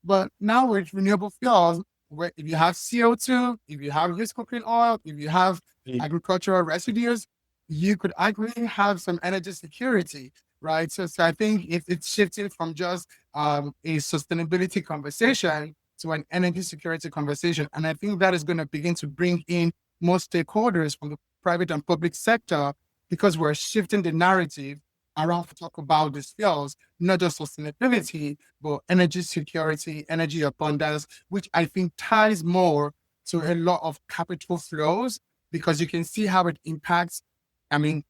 But now with renewable fuels, where if you have CO2, if you have used cooking oil, if you have agricultural residues, you could actually have some energy security, right? So I think it's shifting from just a sustainability conversation to an energy security conversation. And I think that is going to begin to bring in more stakeholders from the private and public sector because we're shifting the narrative around to talk about these fuels, not just sustainability, but energy security, energy abundance, which I think ties more to a lot of capital flows because you can see how it impacts. I mean,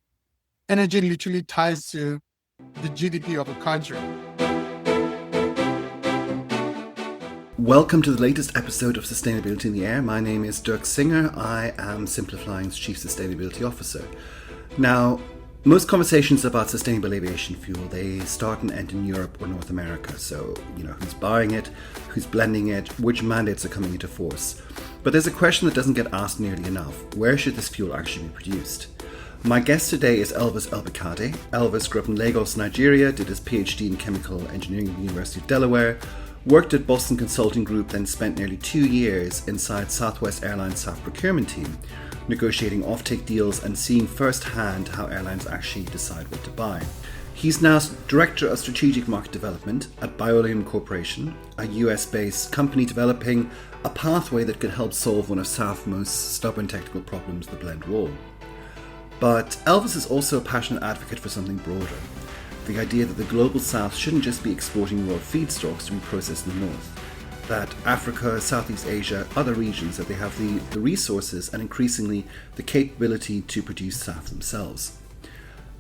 energy literally ties to the GDP of a country. Welcome to the latest episode of Sustainability in the Air. My name is Dirk Singer. I am Simplifying's Chief Sustainability Officer. Now, most conversations about sustainable aviation fuel, they start and end in Europe or North America. So, who's buying it, who's blending it, which mandates are coming into force. But there's a question that doesn't get asked nearly enough. Where should this fuel actually be produced? My guest today is Elvis Ebikade. Elvis grew up in Lagos, Nigeria, did his PhD in chemical engineering at the University of Delaware, worked at Boston Consulting Group, then spent nearly 2 years inside Southwest Airlines SAF procurement team, negotiating offtake deals and seeing firsthand how airlines actually decide what to buy. He's now Director of Strategic Market Development at Bioleum Corporation, a US-based company developing a pathway that could help solve one of SAF's most stubborn technical problems, the blend wall. But Elvis is also a passionate advocate for something broader. The idea that the Global South shouldn't just be exporting raw feedstocks to be processed in the North. That Africa, Southeast Asia, other regions, that they have the resources and increasingly the capability to produce SAF themselves.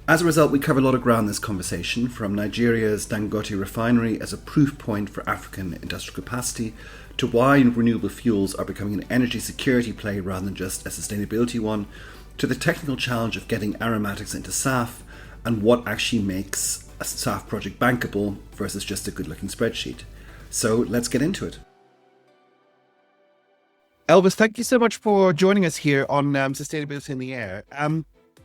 As a result, we cover a lot of ground in this conversation, from Nigeria's Dangote refinery as a proof point for African industrial capacity, to why renewable fuels are becoming an energy security play rather than just a sustainability one, to the technical challenge of getting aromatics into SAF, and what actually makes a SAF project bankable versus just a good-looking spreadsheet. So let's get into it. Elvis, thank you so much for joining us here on Sustainability in the Air.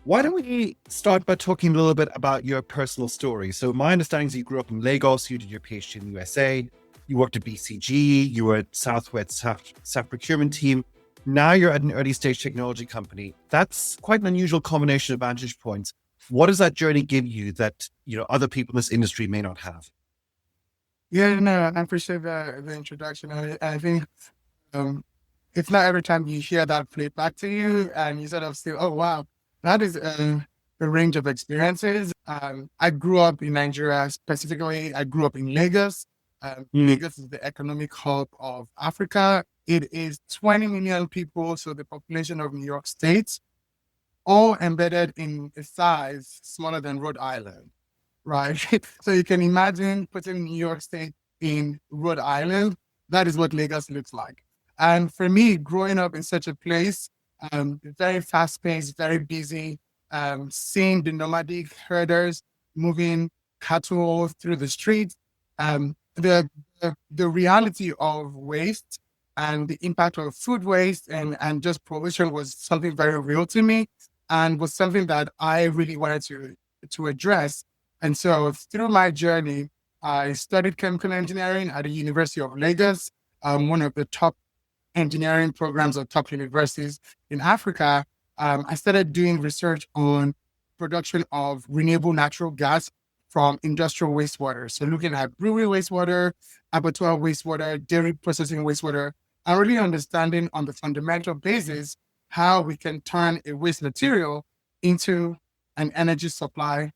Why don't we start by talking a little bit about your personal story? So my understanding is you grew up in Lagos, you did your PhD in the USA, you worked at BCG, you were at Southwest SAF procurement team. Now you're at an early stage technology company. That's quite an unusual combination of vantage points. What does that journey give you that other people in this industry may not have? Yeah, no, I appreciate the introduction. I think it's not every time you hear that played back to you and you sort of say, oh, wow, that is a range of experiences. I grew up in Nigeria, specifically, I grew up in Lagos. Lagos is the economic hub of Africa. It is 20 million people, so the population of New York State, all embedded in a size smaller than Rhode Island, right? So you can imagine putting New York State in Rhode Island. That is what Lagos looks like. And for me, growing up in such a place, very fast-paced, very busy, seeing the nomadic herders moving cattle through the streets, the reality of waste and the impact of food waste and just pollution was something very real to me and was something that I really wanted to address. And so through my journey, I studied chemical engineering at the University of Lagos, one of the top engineering programs of top universities in Africa. I started doing research on production of renewable natural gas from industrial wastewater. So looking at brewery wastewater, abattoir wastewater, dairy processing wastewater, and really understanding on the fundamental basis how we can turn a waste material into an energy supply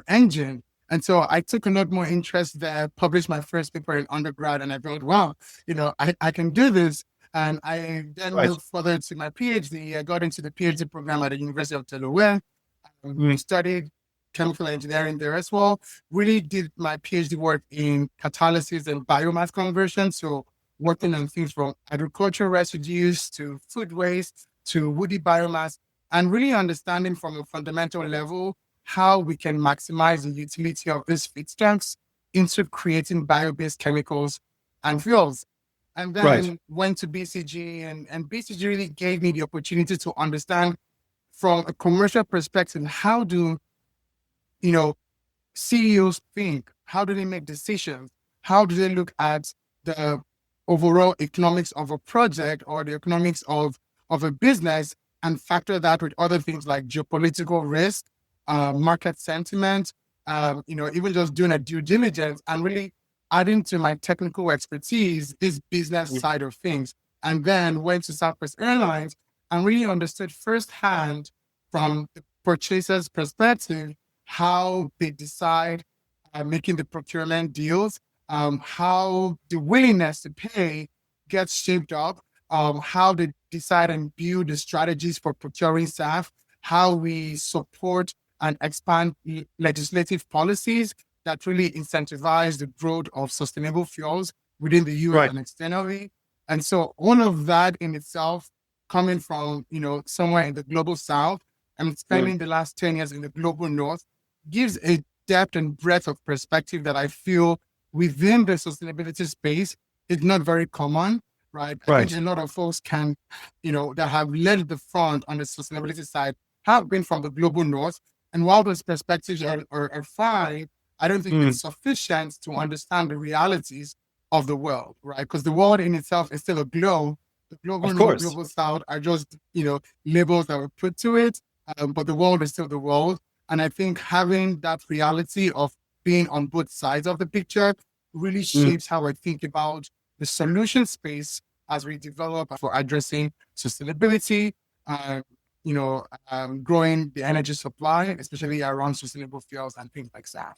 engine. And so I took a lot more interest there, published my first paper in undergrad, and I thought, wow, I can do this. And I then moved further to my PhD. I got into the PhD program at the University of Delaware. Studied chemical engineering there as well. Really did my PhD work in catalysis and biomass conversion. So working on things from agricultural residues to food waste to woody biomass, and really understanding from a fundamental level how we can maximize the utility of these feedstocks into creating bio-based chemicals and fuels. And then went to BCG, and BCG really gave me the opportunity to understand from a commercial perspective, how do CEOs think? How do they make decisions? how do they look at the overall economics of a project or the economics of a business and factor that with other things like geopolitical risk, market sentiment, even just doing a due diligence and really adding to my technical expertise, this business side of things. And then went to Southwest Airlines and really understood firsthand from the purchaser's perspective how they decide making the procurement deals, how the willingness to pay gets shaped up, how they decide and build the strategies for procuring SAF, how we support and expand legislative policies that really incentivize the growth of sustainable fuels within the US Right. and externally. And so all of that in itself, coming from, somewhere in the global South and spending the last 10 years in the global North, gives a depth and breadth of perspective that I feel within the sustainability space is not very common, right? I think a lot of folks that have led the front on the sustainability side have been from the global North. And while those perspectives are fine, I don't think it's sufficient to understand the realities of the world, right? Because the world in itself is still a globe. The global Of North, course. global South are just, labels that were put to it. But the world is still the world. And I think having that reality of being on both sides of the picture really shapes how I think about the solution space as we develop for addressing sustainability, growing the energy supply, especially around sustainable fuels and things like that.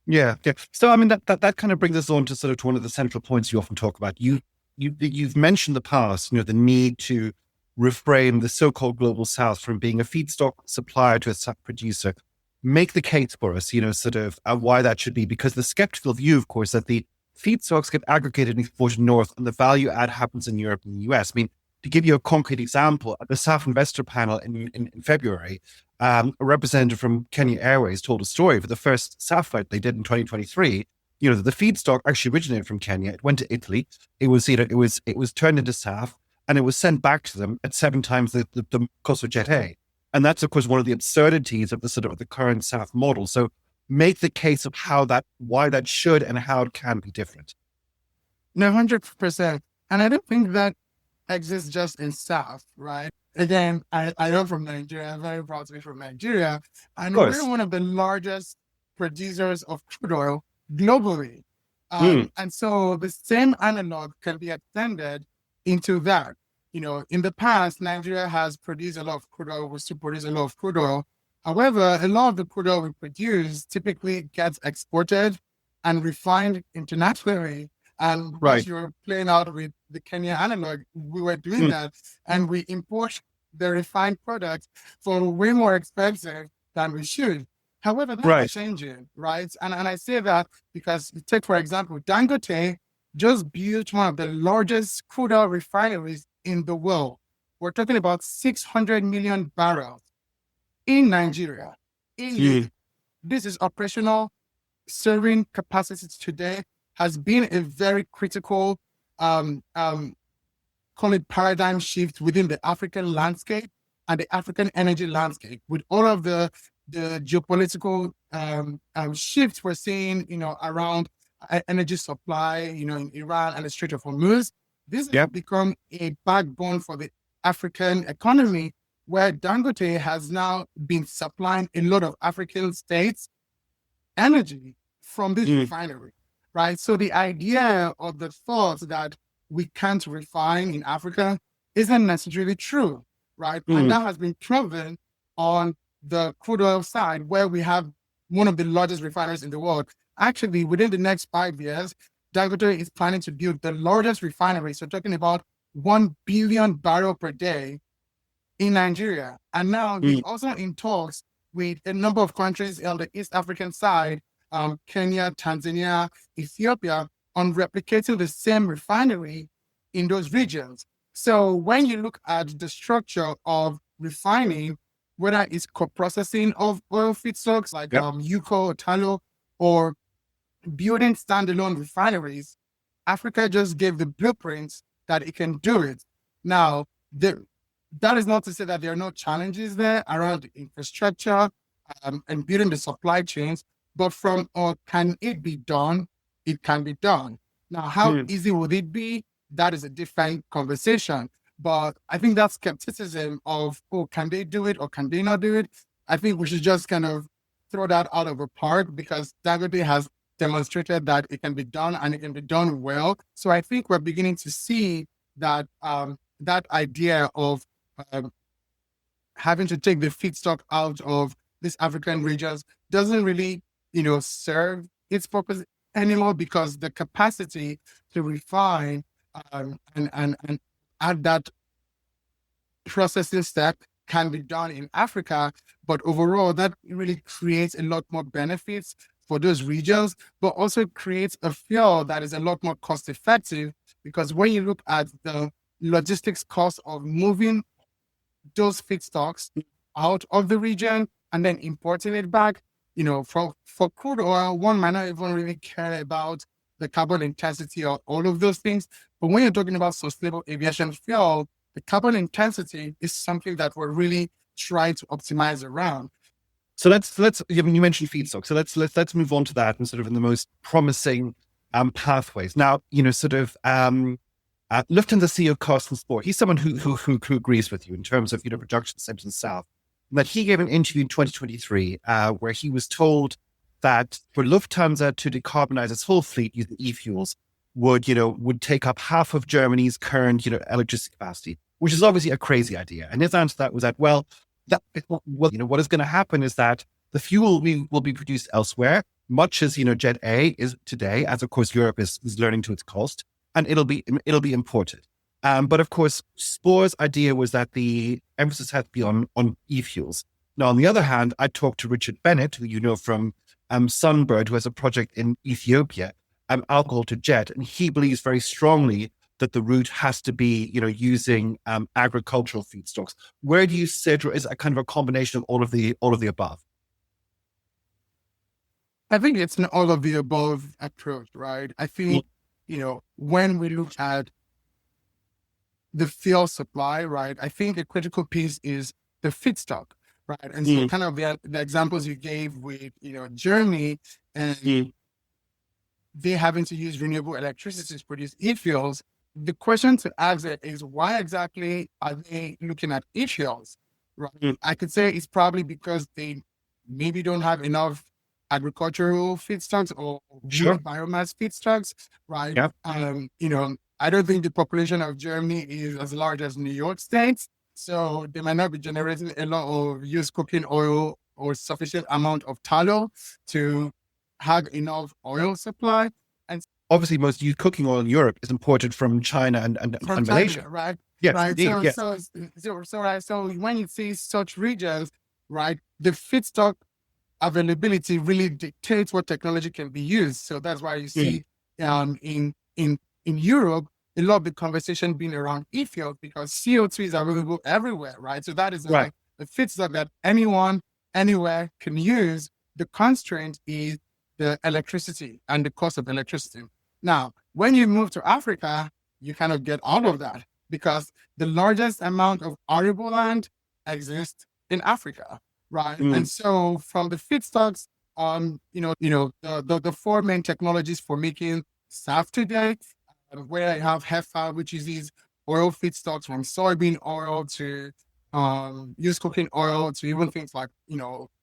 Yeah. So, I mean, that kind of brings us on to sort of to one of the central points you often talk about. You've mentioned the past, the need to reframe the so-called Global South from being a feedstock supplier to a SAF producer. Make the case for us, sort of why that should be, because the skeptical view, of course, that the feedstocks get aggregated and exported north and the value add happens in Europe and the US. I mean, to give you a concrete example, at the SAF investor panel in February, a representative from Kenya Airways told a story for the first SAF flight they did in 2023. That the feedstock actually originated from Kenya. It went to Italy. It was turned into SAF and it was sent back to them at 7 times the cost of Jet A. And that's, of course, one of the absurdities of the current SAF model. So make the case of why that should and how it can be different. No, 100%. And I don't think that exists just in SAF, right? Again, I am from Nigeria. I'm very proud to be from Nigeria. And we're one of the largest producers of crude oil globally. And so the same analog can be extended into that. In the past, Nigeria has produced a lot of crude oil. We still produce a lot of crude oil. However, a lot of the crude oil we produce typically gets exported and refined internationally. And as you were playing out with the Kenya analog, we were doing that. And we import the refined product for way more expensive than we should. However, that's changing, right? And I say that because take, for example, Dangote just built one of the largest crude oil refineries in the world. We're talking about 600 million barrels in Nigeria. This is operational, serving capacity today, has been a very critical, call it paradigm shift within the African landscape and the African energy landscape, with all of the geopolitical shifts we're seeing, around energy supply, in Iran and the Strait of Hormuz. This has become a backbone for the African economy, where Dangote has now been supplying a lot of African states energy from this refinery, right? So the idea or the thought that we can't refine in Africa isn't necessarily true, right? And that has been proven on the crude oil side, where we have one of the largest refineries in the world. Actually, within the next 5 years, Dangote is planning to build the largest refinery. So talking about 1 billion barrel per day in Nigeria. And now he's also in talks with a number of countries on the East African side, Kenya, Tanzania, Ethiopia, on replicating the same refinery in those regions. So when you look at the structure of refining, whether it's co-processing of oil feedstocks like UCO or tallow, or building standalone refineries, Africa just gave the blueprints that it can do it. Now, that is not to say that there are no challenges there around the infrastructure and building the supply chains, but from can it be done? it can be done. Now, how easy would it be? That is a different conversation. But I think that skepticism of, oh, can they do it or can they not do it? I think we should just kind of throw that out of the park, because Dangote has demonstrated that it can be done and it can be done well. So I think we're beginning to see that that idea of having to take the feedstock out of these African regions doesn't really, serve its purpose anymore, because the capacity to refine and add that processing step can be done in Africa. But overall, that really creates a lot more benefits for those regions, but also creates a fuel that is a lot more cost effective, because when you look at the logistics cost of moving those feedstocks out of the region and then importing it back, for crude oil, one might not even really care about the carbon intensity or all of those things. But when you're talking about sustainable aviation fuel, the carbon intensity is something that we're really trying to optimize around. So let's you mentioned feedstock. So let's move on to that, and sort of in the most promising pathways. Now, Lufthansa CEO Carsten Spohr, he's someone who agrees with you in terms of production centers in the South. But he gave an interview in 2023 where he was told that for Lufthansa to decarbonize its whole fleet using e-fuels would take up half of Germany's current electricity capacity, which is obviously a crazy idea. And his answer to that was that, what is going to happen is that the fuel will be produced elsewhere, much as Jet A is today, as of course Europe is learning to its cost, and it'll be imported. But of course, Spohr's idea was that the emphasis had to be on e-fuels. Now, on the other hand, I talked to Richard Bennett, who you know from Sunbird, who has a project in Ethiopia, alcohol to jet, and he believes very strongly that the route has to be, using agricultural feedstocks. Where do you sit, or is it kind of a combination of all of the above? I think it's an all of the above approach, right? I think, when we look at the fuel supply, right, I think a critical piece is the feedstock, right? And so kind of the examples you gave with, Germany and they having to use renewable electricity to produce e-fuels, the question to ask is, why exactly are they looking at e-fuels, right? I could say it's probably because they maybe don't have enough agricultural feedstocks or biomass feedstocks, right? Yeah. I don't think the population of Germany is as large as New York State, so they might not be generating a lot of used cooking oil or sufficient amount of tallow to have enough oil supply. And obviously, most used cooking oil in Europe is imported from China and Malaysia, China, right? Yes, right. indeed, yes. So when you see such regions, right, the feedstock availability really dictates what technology can be used. So that's why you see in Europe a lot of the conversation being around e-fuels, because CO2 is available everywhere, right? So that is like the feedstock that anyone, anywhere can use. The constraint is the electricity and the cost of electricity. Now, when you move to Africa, you kind of get all of that, because the largest amount of arable land exists in Africa, right? And so from the feedstocks, the four main technologies for making SAF today, where I have HEFA, which is these oil feedstocks from soybean oil to used cooking oil to even things like,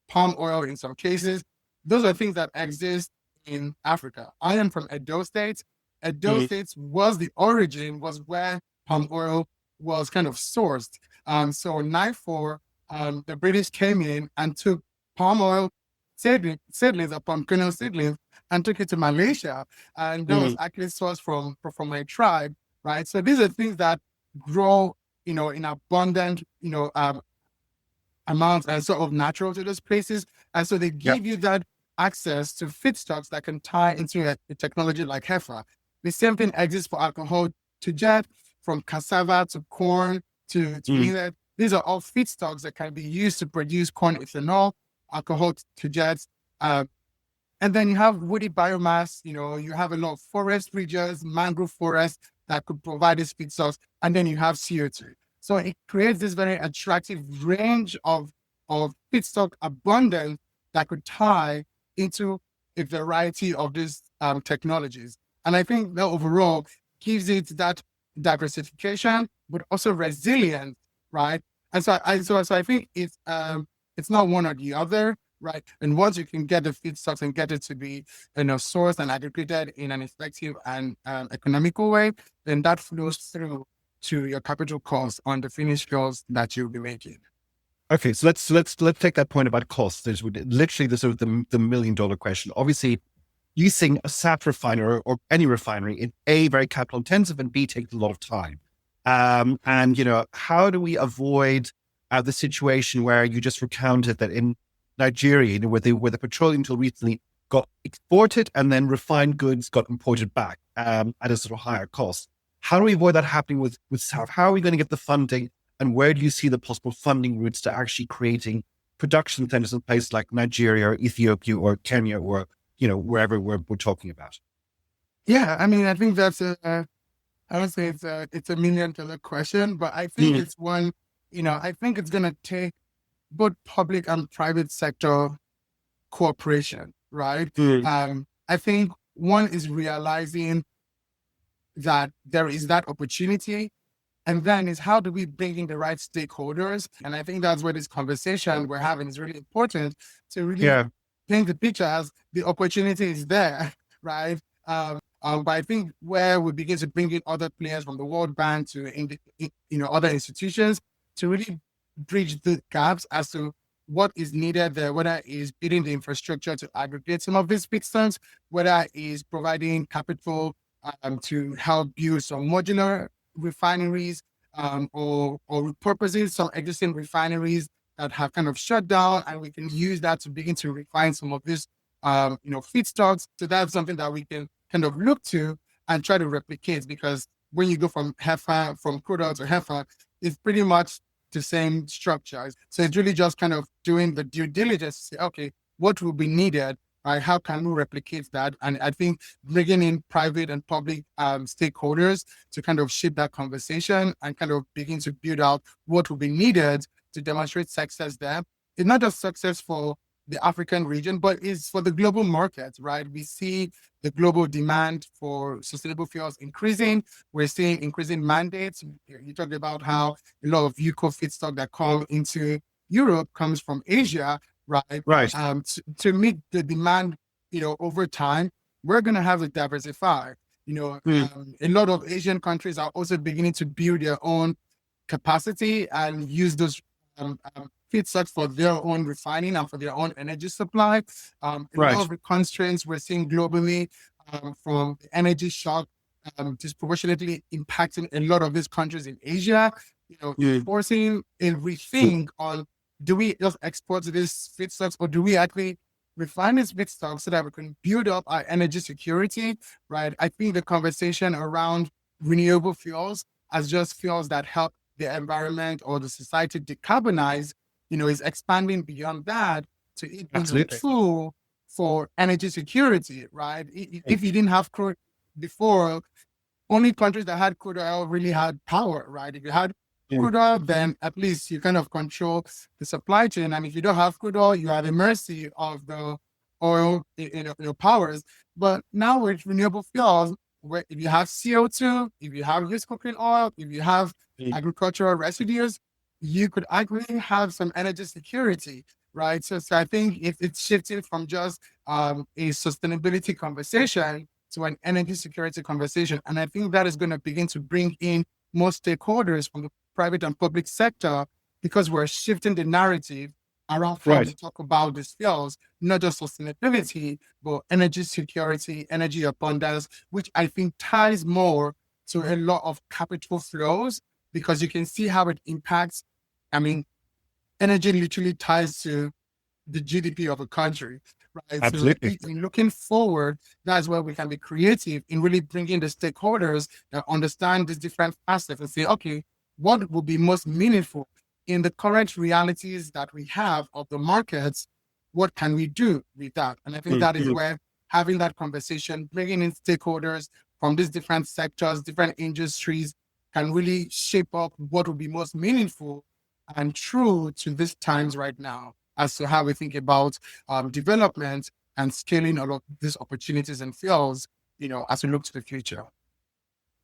palm oil in some cases. Those are things that exist in Africa. I am from Edo State. Edo State was the origin, was where palm oil was kind of sourced. So NIFOR, the British came in and took palm oil seedlings or palm kernel seedlings and took it to Malaysia. And that was actually sourced from my tribe, right? So these are things that grow, in abundant, amounts and sort of natural to those places. And so they give you that access to feedstocks that can tie into a technology like HEFA. The same thing exists for alcohol to jet, from cassava to corn to millet. These are all feedstocks that can be used to produce corn ethanol, alcohol to jets. And then you have woody biomass, you have a lot of forest regions, mangrove forests that could provide these feedstocks. And then you have CO2. So it creates this very attractive range of feedstock abundance that could tie into a variety of these technologies. And I think that overall gives it that diversification, but also resilience, right? And so I think it's not one or the other, right? And once you can get the feedstocks and get it to be, sourced and aggregated in an effective and economical way, then that flows through to your capital cost on the finished fuels that you'll be making. Okay, so let's take that point about costs. There's literally the sort of the $1 million question. Obviously, using a SAF refiner or any refinery in A, very capital intensive, and B, takes a lot of time. And how do we avoid the situation where you just recounted that in Nigeria, where the petroleum until recently got exported and then refined goods got imported back at a sort of higher cost? How do we avoid that happening with SAF? How are we going to get the funding? And where do you see the possible funding routes to actually creating production centers in places like Nigeria or Ethiopia or Kenya or, wherever we're talking about? Yeah, I mean, I think that's I would say it's a $1 million question, but I think it's one, I think it's going to take both public and private sector cooperation, right? I think one is realizing that there is that opportunity. And then is how do we bring in the right stakeholders? And I think that's where this conversation we're having is really important to really paint the picture as the opportunity is there, right? But I think where we begin to bring in other players from the World Bank to other institutions to really bridge the gaps as to what is needed there, whether it's building the infrastructure to aggregate some of these feedstocks, whether it's providing capital to help build some modular refineries or repurposing some existing refineries that have kind of shut down, and we can use that to begin to refine some of these feedstocks. So that's something that we can kind of look to and try to replicate, because when you go from HEFA, from crude oil to HEFA, it's pretty much the same structure. So it's really just kind of doing the due diligence to say, okay, what will be needed? How can we replicate that? And I think bringing in private and public stakeholders to kind of shape that conversation and kind of begin to build out what will be needed to demonstrate success there. It's not just success for the African region, but it's for the global market, right? We see the global demand for sustainable fuels increasing. We're seeing increasing mandates. You talked about how a lot of UCO feedstock that come into Europe comes from Asia. Right. To meet the demand, over time, we're going to have to diversify. A lot of Asian countries are also beginning to build their own capacity and use those feedstocks for their own refining and for their own energy supply. A lot of the constraints we're seeing globally from the energy shock disproportionately impacting a lot of these countries in Asia, forcing a rethink on, do we just export these feedstocks, or do we actually refine these feedstocks so that we can build up our energy security, right? I think the conversation around renewable fuels as just fuels that help the environment or the society decarbonize, is expanding beyond that to it being a tool for energy security, right? If you didn't have crude before, only countries that had crude oil really had power, right? If you had crude oil, then at least you kind of control the supply chain. And if you don't have crude oil, you are at the mercy of the oil powers. But now with renewable fuels, where if you have CO2, if you have used cooking oil, if you have agricultural residues, you could actually have some energy security, right? So I think it's shifting from just a sustainability conversation to an energy security conversation. And I think that is going to begin to bring in more stakeholders from the private and public sector, because we're shifting the narrative around how to talk about these fuels, not just sustainability, but energy security, energy abundance, which I think ties more to a lot of capital flows, because you can see how it impacts. I mean, energy literally ties to the GDP of a country, right? Absolutely. So in looking forward, that's where we can be creative in really bringing the stakeholders that understand these different aspects and say, okay, what will be most meaningful in the current realities that we have of the markets? What can we do with that? And I think that is where having that conversation, bringing in stakeholders from these different sectors, different industries, can really shape up what will be most meaningful and true to these times right now as to how we think about development and scaling all of these opportunities and fields, as we look to the future.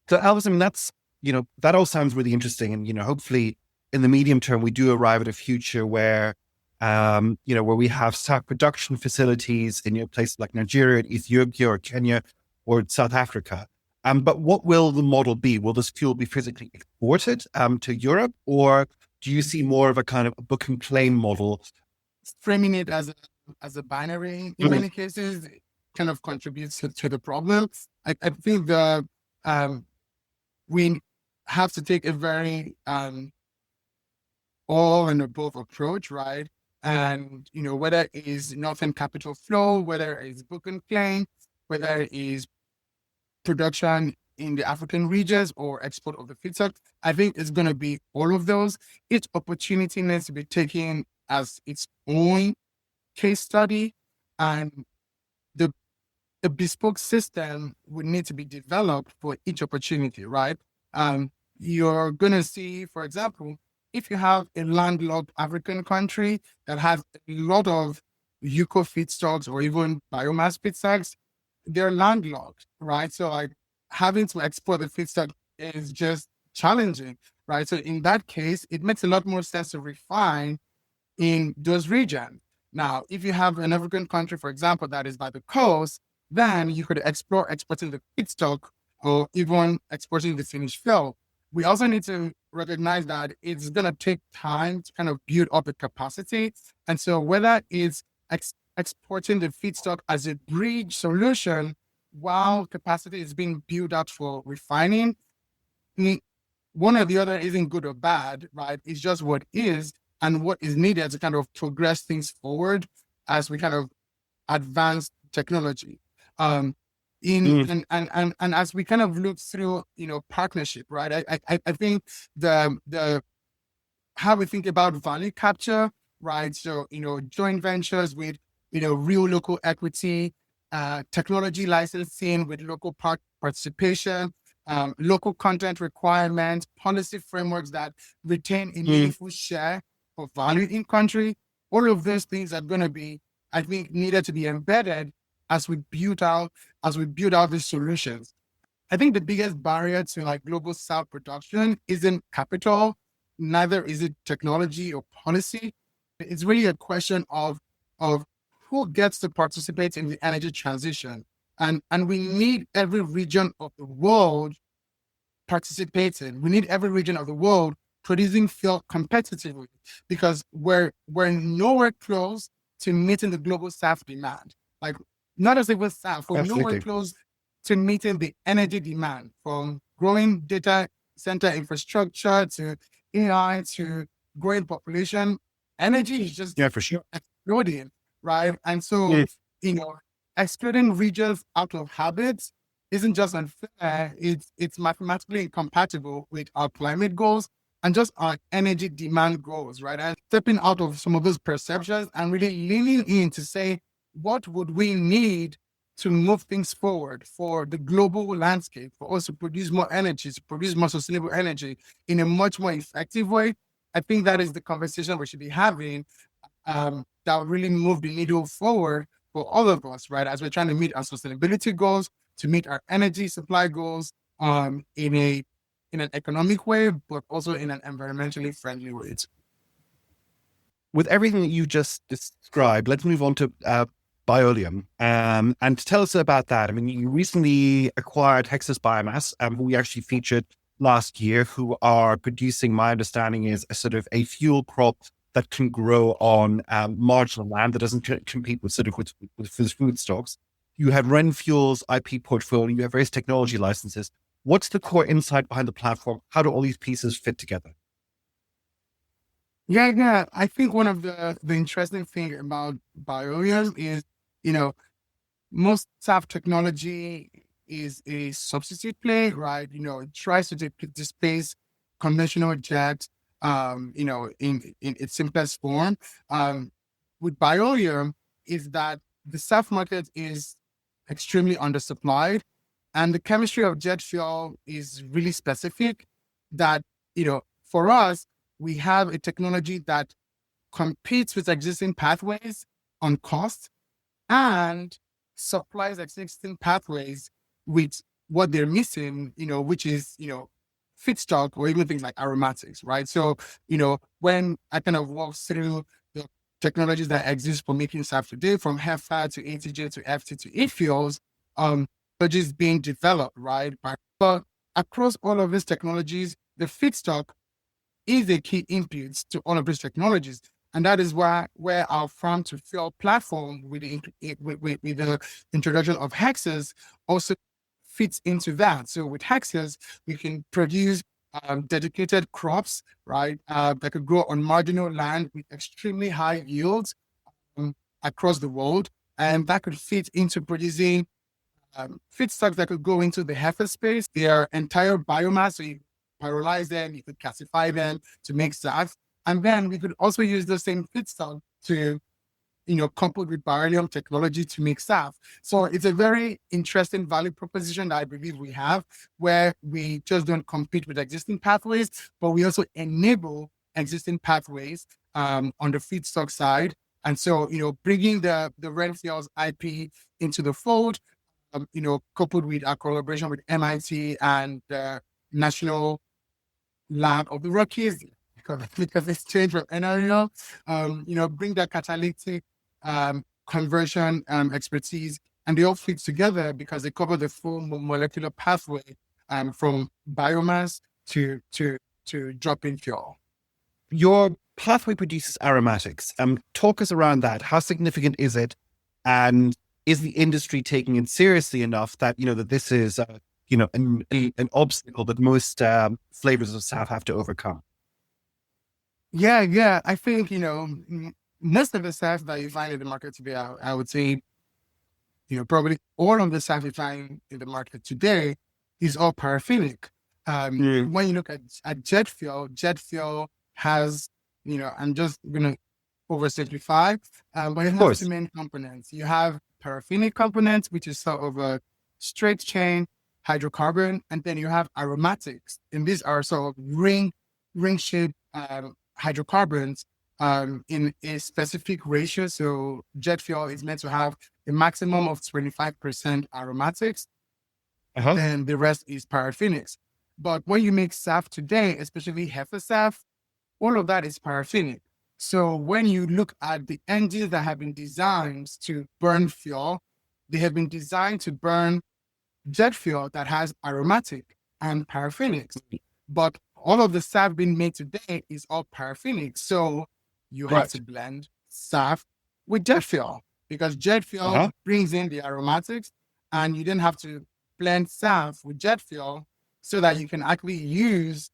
So Elvis, I mean, that all sounds really interesting. And, hopefully in the medium term, we do arrive at a future where, where we have SAF production facilities in places like Nigeria, Ethiopia, or Kenya, or South Africa. But what will the model be? Will this fuel be physically exported to Europe, or do you see more of a kind of book and claim model? Framing it as a binary in many cases kind of contributes to the problem. I think we have to take a very all and above approach, right? And whether it is northern capital flow, whether it's book and claim, whether it is production in the African regions or export of the feedstock, I think it's going to be all of those. Each opportunity needs to be taken as its own case study, and the bespoke system would need to be developed for each opportunity, right? You're going to see, for example, if you have a landlocked African country that has a lot of eco feedstocks or even biomass feedstocks, they're landlocked, right? So like having to export the feedstock is just challenging, right? So in that case, it makes a lot more sense to refine in those regions. Now, if you have an African country, for example, that is by the coast, then you could explore exporting the feedstock or even exporting the finished fuel. We also need to recognize that it's going to take time to kind of build up a capacity. And so whether it's exporting the feedstock as a bridge solution while capacity is being built up for refining, one or the other isn't good or bad, right? It's just what is and what is needed to kind of progress things forward as we kind of advance technology. And as we kind of look through, partnership, right? I think the how we think about value capture, right? So, joint ventures with, real local equity, technology licensing with local participation, local content requirements, policy frameworks that retain a meaningful share of value in country. All of those things are going to be, I think, needed to be embedded as we build out these solutions. I think the biggest barrier to like global South production isn't capital, neither is it technology or policy. It's really a question of who gets to participate in the energy transition. And we need every region of the world participating. We need every region of the world producing fuel competitively, because we're nowhere close to meeting the global SAF demand. Like, not as even SAF, we're nowhere close to meeting the energy demand, from growing data center infrastructure to AI to growing population. Energy is just for sure exploding, right? And so, excluding regions out of habits isn't just unfair, it's mathematically incompatible with our climate goals and just our energy demand goals, right? And stepping out of some of those perceptions and really leaning in to say, what would we need to move things forward for the global landscape, for us to produce more energy, to produce more sustainable energy in a much more effective way? I think that is the conversation we should be having, that will really move the needle forward for all of us, right? As we're trying to meet our sustainability goals, to meet our energy supply goals, in an economic way, but also in an environmentally friendly way. With everything that you just described, let's move on to Bioleum, and tell us about that. I mean, you recently acquired Hexas Biomass, who we actually featured last year, who are producing, my understanding is, a sort of a fuel crop that can grow on marginal land that doesn't compete with food stocks. You have RenFuel's IP portfolio, you have various technology licenses. What's the core insight behind the platform? How do all these pieces fit together? Yeah. I think one of the interesting thing about Bioleum is, most SAF technology is a substitute play, right? It tries to displace conventional jet, in its simplest form. With Bioleum is that the SAF market is extremely undersupplied, and the chemistry of jet fuel is really specific that, for us, we have a technology that competes with existing pathways on cost and supplies existing pathways with what they're missing, which is, feedstock or even things like aromatics, right? So, when I kind of walk through the technologies that exist for making SAF today, from HEFA to ATJ to FT to e-fuels, are just being developed, right? But across all of these technologies, the feedstock is a key input to all of these technologies. And that is where our farm to fuel platform with the introduction of Hexas also fits into that. So with Hexas, we can produce dedicated crops, right, that could grow on marginal land with extremely high yields across the world. And that could fit into producing feedstocks that could go into the HEFA space. Their entire biomass, so you pyrolyze them, you could classify them to make SAF. And then we could also use the same feedstock to, coupled with Bioleum technology to make SAF. So it's a very interesting value proposition that I believe we have, where we just don't compete with existing pathways, but we also enable existing pathways on the feedstock side. And so, bringing the RenFuels IP into the fold, coupled with our collaboration with MIT and the National Lab of the Rockies, because it's changed from NREL, bring that catalytic conversion expertise, and they all fit together because they cover the full molecular pathway from biomass to drop-in fuel. Your pathway produces aromatics. Talk us around that. How significant is it? And is the industry taking it seriously enough that, that this is, an obstacle that most flavors of SAF have to overcome? Yeah. I think, most of the SAF that you find in the market today, I would say, probably all of the SAF you find in the market today is all paraffinic. When you look at jet fuel has, I'm just going to oversimplify, but it has two main components. You have paraffinic components, which is sort of a straight chain hydrocarbon, and then you have aromatics, and these are sort of ring-shaped hydrocarbons in a specific ratio. So jet fuel is meant to have a maximum of 25% aromatics, and the rest is paraffinics. But when you make SAF today, especially HEFA SAF, all of that is paraffinic. So when you look at the engines that have been designed to burn fuel, they have been designed to burn jet fuel that has aromatic and paraffinics. But all of the SAF being made today is all paraffinic. So you have to blend SAF with jet fuel, because jet fuel brings in the aromatics, and you then have to blend SAF with jet fuel so that you can actually use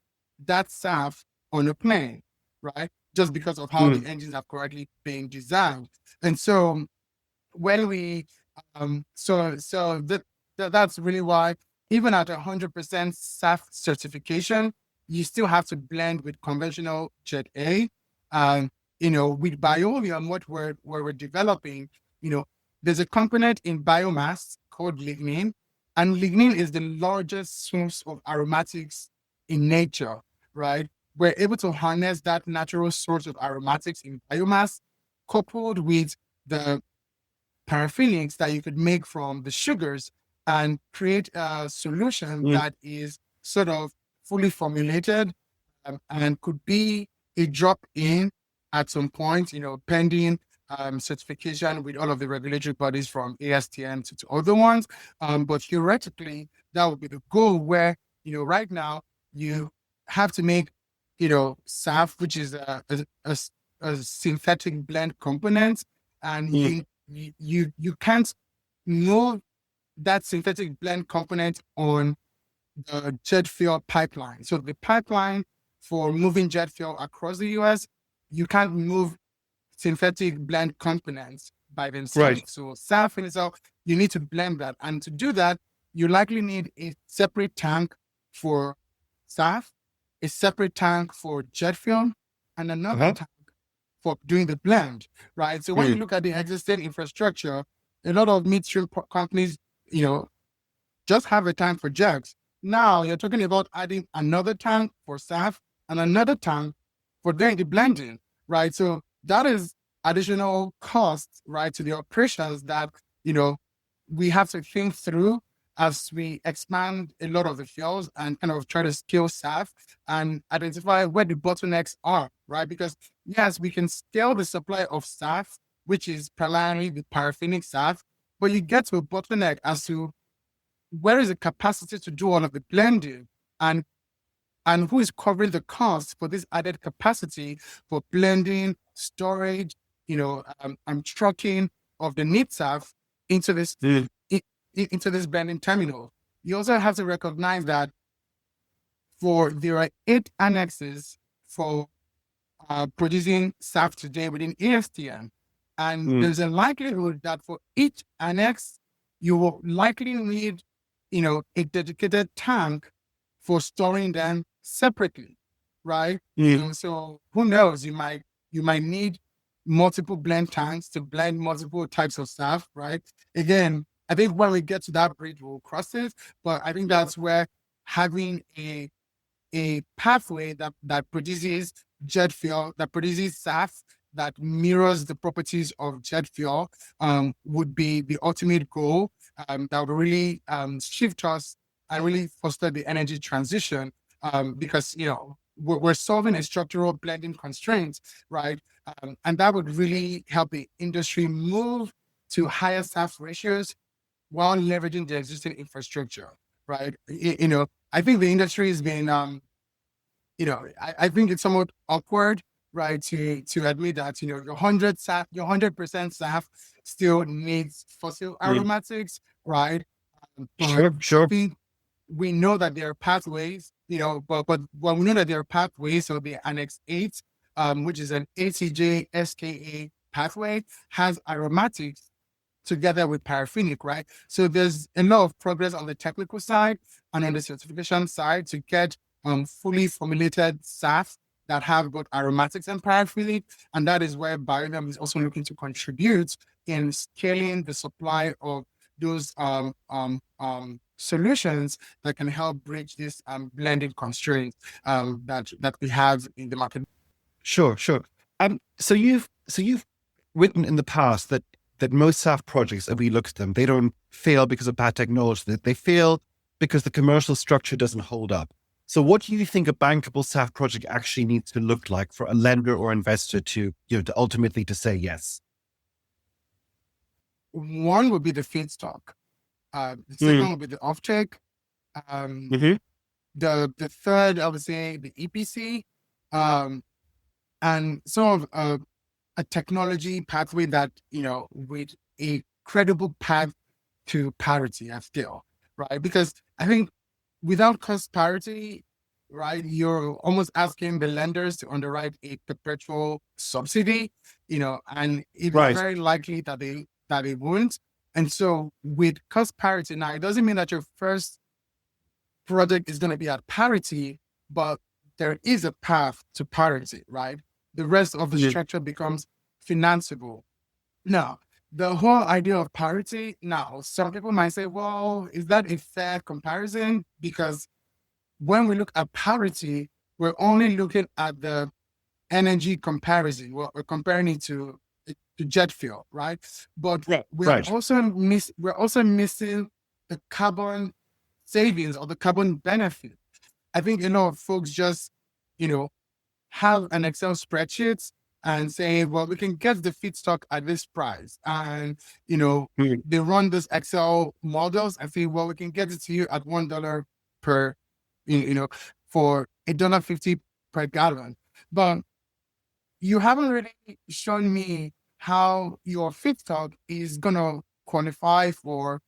that SAF on a plane, right? Just because of how the engines have correctly been designed. And so when we, that's really why, even at 100% SAF certification, you still have to blend with conventional Jet A. With Bioleum, what we're developing, there's a component in biomass called lignin, and lignin is the largest source of aromatics in nature, right? We're able to harness that natural source of aromatics in biomass, coupled with the paraffinics that you could make from the sugars, and create a solution that is sort of fully formulated and could be a drop-in at some point, pending certification with all of the regulatory bodies from ASTM to other ones. But theoretically, that would be the goal, where, right now you have to make, SAF, which is a synthetic blend component, and you can't move that synthetic blend component on the jet fuel pipeline. So the pipeline for moving jet fuel across the US, you can't move synthetic blend components by themselves. Right. So SAF in itself, you need to blend that. And to do that, you likely need a separate tank for SAF, a separate tank for jet fuel, and another tank for doing the blend, right? So when you look at the existing infrastructure, a lot of midstream companies, just have a tank for jets. Now you're talking about adding another tank for SAF and another tank for doing the blending, right? So that is additional costs, right, to the operations that, we have to think through as we expand a lot of the fuels and kind of try to scale SAF and identify where the bottlenecks are, right? Because yes, we can scale the supply of SAF, which is primarily the paraffinic SAF, but you get to a bottleneck as to where is the capacity to do all of the blending, and who is covering the cost for this added capacity for blending, storage, and trucking of the neat SAF into this into this blending terminal. You also have to recognize that there are 8 annexes for producing SAF today within ASTM. And there's a likelihood that for each annex, you will likely need, a dedicated tank for storing them separately, right? So who knows? You might need multiple blend tanks to blend multiple types of SAF, right? Again, I think when we get to that bridge, we'll cross it. But I think that's where having a pathway that produces jet fuel, that produces SAF, that mirrors the properties of jet fuel, would be the ultimate goal. That would really shift us and really foster the energy transition, because we're solving a structural blending constraint, right? And that would really help the industry move to higher SAF ratios while leveraging the existing infrastructure, right? I think the industry has been, I think it's somewhat awkward, right, to admit that your 100% SAF still needs fossil aromatics, right? Sure. I think we know that there are pathways, but we know that there are pathways. So the Annex 8, which is an ATJ SKA pathway, has aromatics together with paraffinic, right? So there's a lot of progress on the technical side and on the certification side to get fully formulated SAF that have both aromatics and paraffinic. And that is where Bioleum is also looking to contribute in scaling the supply of those solutions that can help bridge this blending constraint that we have in the market. Sure. So you've written in the past that most SAF projects, as we look at them, they don't fail because of bad technology. That they fail because the commercial structure doesn't hold up. So what do you think a bankable SAF project actually needs to look like for a lender or investor to ultimately to say yes? One would be the feedstock. The second would be the offtake. The third, I would say, the EPC, and sort of a technology pathway that, with a credible path to parity at scale, right? Because I think without cost parity, right, you're almost asking the lenders to underwrite a perpetual subsidy, and it's very likely that they won't. And so with cost parity, now it doesn't mean that your first project is going to be at parity, but there is a path to parity, right? The rest of the structure becomes financeable. Now, the whole idea of parity, now, some people might say, well, is that a fair comparison? Because when we look at parity, we're only looking at the energy comparison. We're comparing it to jet fuel, right? But we're also missing the carbon savings or the carbon benefit. I think a lot of folks just, have an Excel spreadsheet and say, well, we can get the feedstock at this price. And, they run those Excel models and say, well, we can get it to you at $1 per, for $1.50 per gallon. But you haven't really shown me how your feedstock is going to qualify for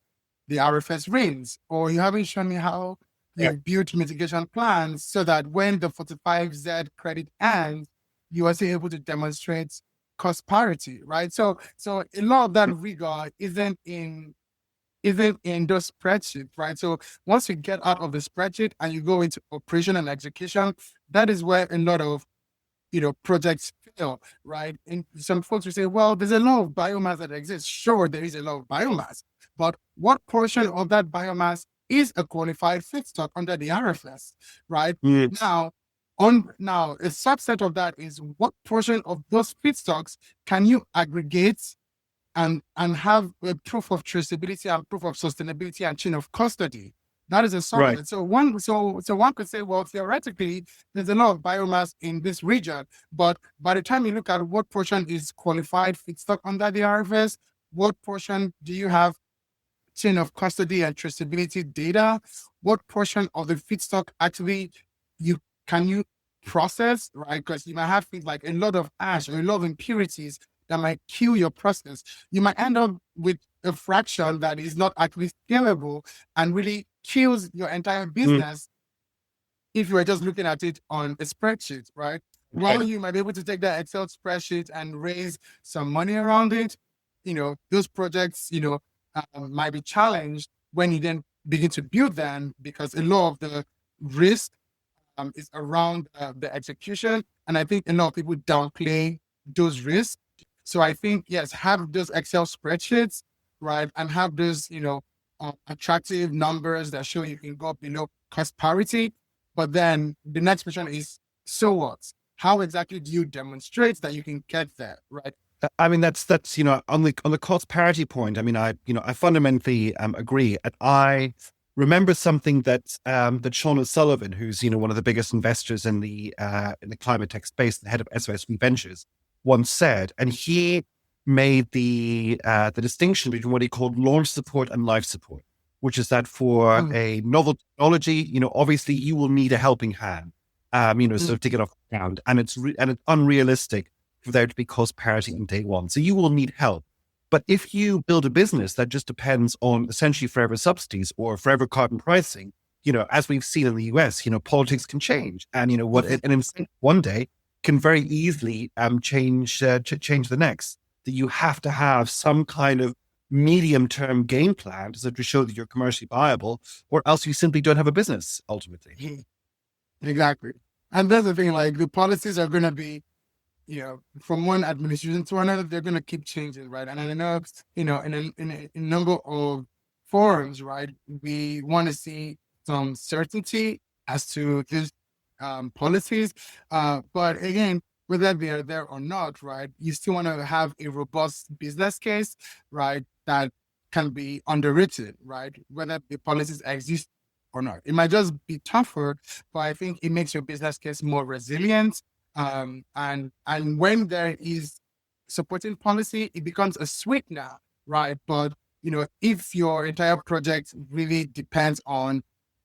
the RFS RINs, or you haven't shown me how you've built mitigation plans so that when the 45Z credit ends, you are still able to demonstrate cost parity, right? So a lot of that rigor isn't in those spreadsheets, right? So once you get out of the spreadsheet and you go into operation and execution, that is where a lot of projects fail, right? And some folks will say, well, there's a lot of biomass that exists. Sure, there is a lot of biomass, but what portion of that biomass is a qualified feedstock under the RFS, right? Now, On now, a subset of that is what portion of those feedstocks can you aggregate and have a proof of traceability and proof of sustainability and chain of custody. That is a Right. subset. So one could say, well, theoretically, there's a lot of biomass in this region, but by the time you look at what portion is qualified feedstock under the RFS, what portion do you have chain of custody and traceability data? What portion of the feedstock actually you can you process, right? Because you might have things like a lot of ash or a lot of impurities that might kill your process. You might end up with a fraction that is not actually scalable and really kills your entire Mm. business if you were just looking at it on a spreadsheet, right? Right. While you might be able to take that Excel spreadsheet and raise some money around it, those projects, might be challenged when you then begin to build them because a lot of the risk is around the execution. And I think a lot of people downplay those risks. So I think, yes, have those Excel spreadsheets, right? And have those, attractive numbers that show you can go below cost parity. But then the next question is, so what? How exactly do you demonstrate that you can get there, right? I mean, that's on the cost parity point. I mean, I fundamentally agree. And I remember something that that Sean O'Sullivan, who's one of the biggest investors in the climate tech space, the head of SOSV Ventures, once said, and he made the distinction between what he called launch support and life support, which is that for Mm, a novel technology, obviously you will need a helping hand, sort of to get off the ground, and it's unrealistic for there to be cost parity on day one. So you will need help. But if you build a business that just depends on essentially forever subsidies or forever carbon pricing, as we've seen in the US, politics can change, and what an incentive one day can very easily change the next. That you have to have some kind of medium-term game plan to show that you're commercially viable, or else you simply don't have a business ultimately. exactly. And that's the thing, like the policies are going to be from one administration to another, they're going to keep changing, right? And I know, in a number of forums, right, we want to see some certainty as to these policies. But again, whether they are there or not, right, you still want to have a robust business case, right, that can be underwritten, right, whether the policies exist or not. It might just be tougher, but I think it makes your business case more resilient, and when there is supporting policy, it becomes a sweetener, right? But if your entire project really depends on,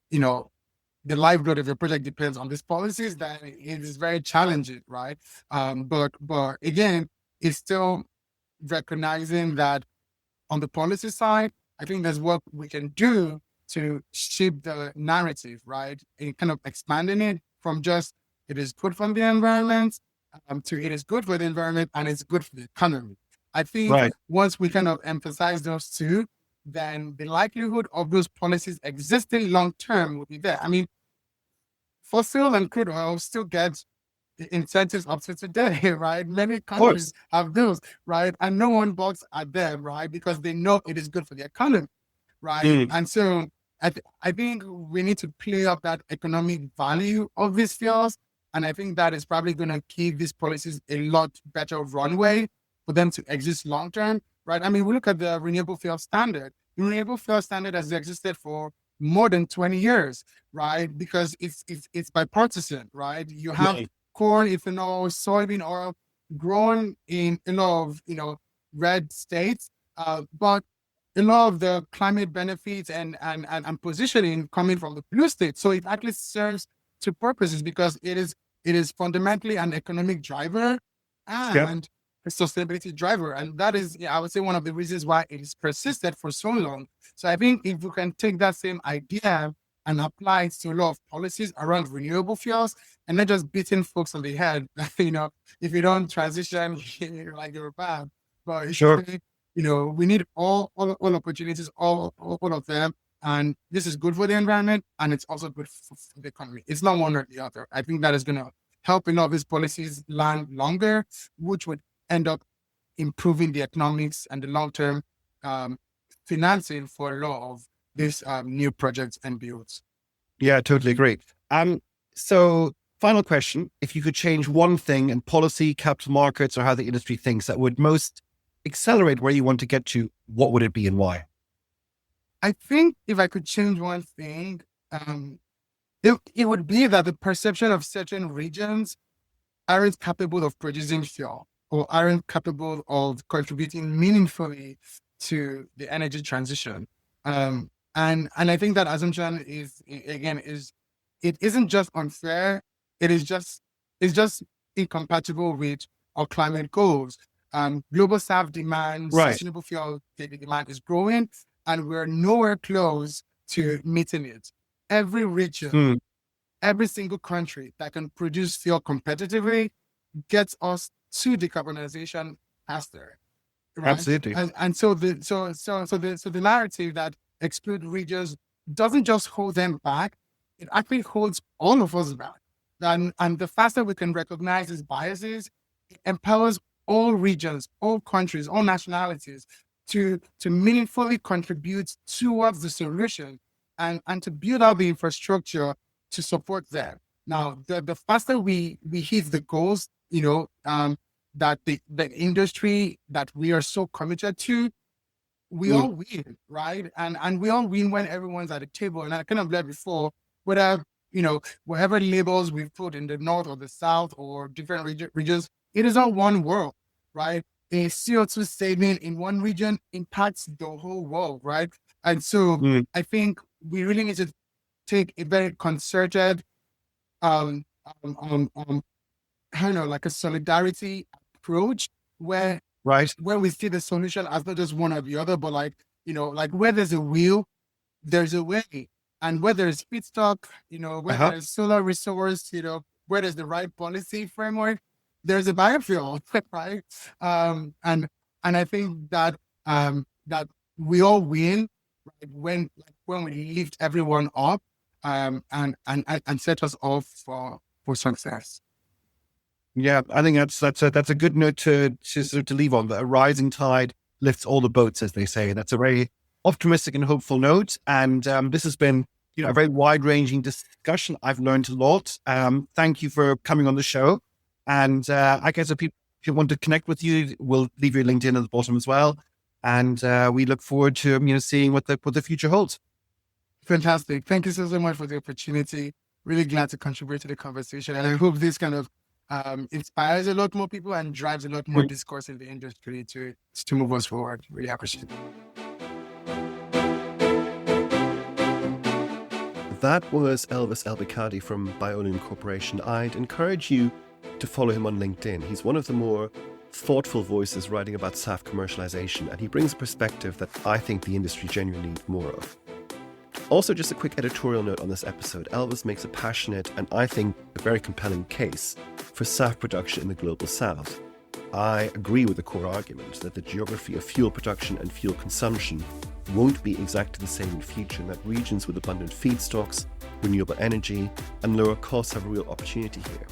the livelihood of your project depends on these policies, then it is very challenging, right? But again, it's still recognizing that on the policy side, I think there's what we can do to shape the narrative, right? And kind of expanding it from just it is good for the environment to it is good for the environment and it's good for the economy. I think Right. once we kind of emphasize those two, then the likelihood of those policies existing long term will be there. I mean, fossil and crude oil still get the incentives up to today, right? Many Of countries course. have those, right? And no one balks at them, right? Because they know it is good for the economy, right? Mm. And so I think we need to play up that economic value of these fuels. And I think that is probably going to give these policies a lot better runway for them to exist long term, right? I mean, we look at the renewable fuel standard. The renewable fuel standard has existed for more than 20 years, right? Because it's bipartisan, right? You have Right. corn, ethanol, soybean oil grown in a lot of red states, but a lot of the climate benefits and positioning coming from the blue states. So it actually serves two purposes because it is fundamentally an economic driver Yep. and a sustainability driver. And that is, I would say, one of the reasons why it is persisted for so long. So I think if we can take that same idea and apply it to a lot of policies around renewable fuels and not just beating folks on the head, if you don't transition, you're like you're bad. But if you Sure. say, we need all opportunities, all of them. And this is good for the environment and it's also good for the economy. It's not one or the other. I think that is going to help a lot of these policies land longer, which would end up improving the economics and the long-term um, financing for a lot of these new projects and builds. Yeah, I totally agree. So Final question. If you could change one thing in policy, capital markets, or how the industry thinks that would most accelerate where you want to get to, what would it be and why? I think if I could change one thing, it would be that the perception of certain regions aren't capable of producing fuel or aren't capable of contributing meaningfully to the energy transition. And I think that assumption is it isn't just unfair, it is just it's just incompatible with our climate goals. Global South demand, Right. sustainable fuel demand is growing, and we're nowhere close to meeting it. Every region, Hmm. every single country that can produce fuel competitively gets us to decarbonization faster, right? Absolutely. And so the narrative that exclude regions doesn't just hold them back; it actually holds all of us back. And the faster we can recognize these biases, it empowers all regions, all countries, all nationalities to meaningfully contribute towards the solution and to build out the infrastructure to support them. Now, the faster we hit the goals, that the industry that we are so committed to, we Hmm. all win, right? And we all win when everyone's at the table. And I kind of said before, whether whatever labels we've put in the north or the south or different regions, it is all one world, right? A CO2 saving in one region impacts the whole world, right? And so Hmm. I think we really need to take a very concerted, um, I don't know, like a solidarity approach where Right. we see the solution as not just one or the other, but like where there's a will, there's a way. And where there's feedstock, where Uh-huh. there's solar resource, where there's the right policy framework, there's a biofuel, right? And I think that we all win, right, when we lift everyone up, and set us off for success. Yeah, I think that's a good note to sort of to leave on. That a rising tide lifts all the boats, as they say. That's a very optimistic and hopeful note. And this has been, a very wide-ranging discussion. I've learned a lot. Thank you for coming on the show. And I guess if people want to connect with you, we'll leave your LinkedIn at the bottom as well. And we look forward to seeing what the future holds. Fantastic. Thank you so much for the opportunity. Really glad to contribute to the conversation. And I hope this kind of inspires a lot more people and drives a lot more discourse in the industry to move us forward. Really appreciate it. That was Elvis Ebikade from Bioleum Corporation. I'd encourage you to follow him on LinkedIn. He's one of the more thoughtful voices writing about SAF commercialization, and he brings a perspective that I think the industry genuinely needs more of. Also, just a quick editorial note on this episode. Elvis makes a passionate and I think a very compelling case for SAF production in the Global South. I agree with the core argument that the geography of fuel production and fuel consumption won't be exactly the same in future, and that regions with abundant feedstocks, renewable energy, and lower costs have a real opportunity here.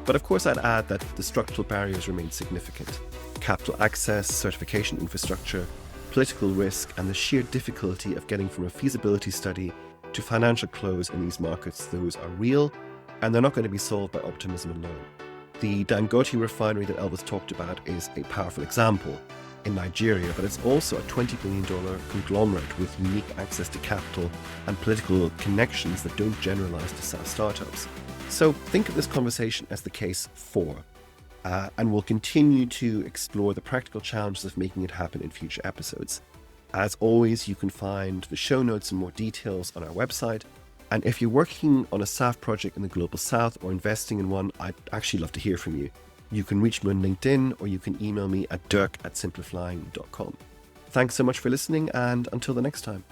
But of course, I'd add that the structural barriers remain significant. Capital access, certification infrastructure, political risk, and the sheer difficulty of getting from a feasibility study to financial close in these markets, those are real, and they're not going to be solved by optimism alone. The Dangote refinery that Elvis talked about is a powerful example in Nigeria, but it's also a $20 billion conglomerate with unique access to capital and political connections that don't generalize to SaaS startups. So think of this conversation as the case for, and we'll continue to explore the practical challenges of making it happen in future episodes. As always, you can find the show notes and more details on our website. And if you're working on a SAF project in the Global South or investing in one, I'd actually love to hear from you. You can reach me on LinkedIn or you can email me at dirk@simplifying.com. Thanks so much for listening, and until the next time.